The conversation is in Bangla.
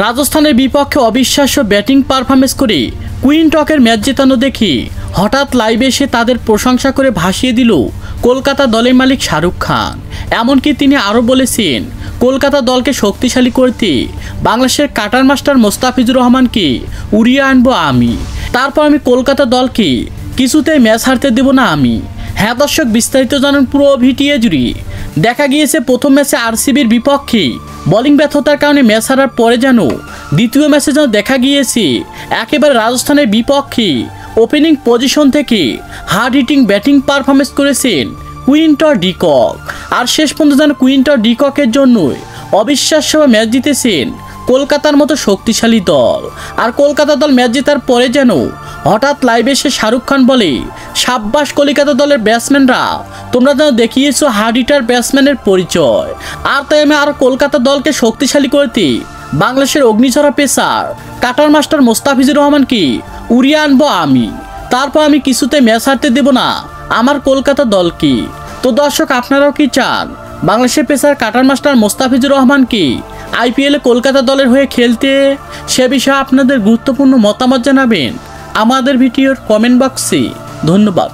রাজস্থানের বিপক্ষে অবিশ্বাস্য ব্যাটিং পারফরমেন্স করে কুইন্টকের ম্যাচ জেতানো দেখি হঠাৎ লাইভে এসে তাদের প্রশংসা করে ভাসিয়ে দিল কলকাতা দলের মালিক শাহরুখ খান। এমনকি তিনি আরও বলেছেন, কলকাতা দলকে শক্তিশালী করতে বাংলাদেশের কাটার মাস্টার মোস্তাফিজুর রহমানকে উড়িয়ে আনবো আমি। তারপর আমি কলকাতা দলকে কিছুতেই ম্যাচ হারতে দেব না আমি। হ্যাঁ দর্শক, বিস্তারিত জানুন পুরো ভিডিও জুড়ে। দেখা গিয়েছে প্রথম ম্যাচে আরসিবির বিপক্ষে বোলিং ব্যর্থতার কারণে ম্যাচ হারার পরে যেন দ্বিতীয় ম্যাচে যেন দেখা গিয়েছে একেবারে রাজস্থানের বিপক্ষে ওপেনিং পজিশন থেকে হার্ড হিটিং ব্যাটিং পারফরমেন্স করেছেন কুইন্টন ডিকক। আর শেষ পর্যন্ত যেন কুইন্টন ডিককের জন্যই অবিশ্বাস্যভাবে ম্যাচ জিতেছেন কলকাতার মতো শক্তিশালী দল। আর কলকাতা দল ম্যাচ জেতার পরে যেন হঠাৎ লাইভে এসে শাহরুখ খান বলে, সাব্বাস কলকাতা দলের ব্যাটসম্যানরা, তোমরা যেন দেখিয়েছো হার্ড হিটার ব্যাটসম্যানের পরিচয়। আর তাই আমি আর কলকাতা দলকে শক্তিশালী করতে বাংলাদেশের অগ্নিঝরা পেসার কাটার মাস্টার মোস্তাফিজুর রহমানকে উড়িয়ে আনবো আমি। তারপর আমি কিছুতে ম্যাচ হারতে দেব না আমার কলকাতা দলকে। তো দর্শক, আপনারাও কি চান বাংলাদেশের পেসার কাটার মাস্টার মোস্তাফিজুর রহমানকে আইপিএলে কলকাতা দলের হয়ে খেলতে? সে বিষয়ে আপনাদের গুরুত্বপূর্ণ মতামত জানাবেন আমাদের ভিডিওর কমেন্ট বক্সে। ধন্যবাদ।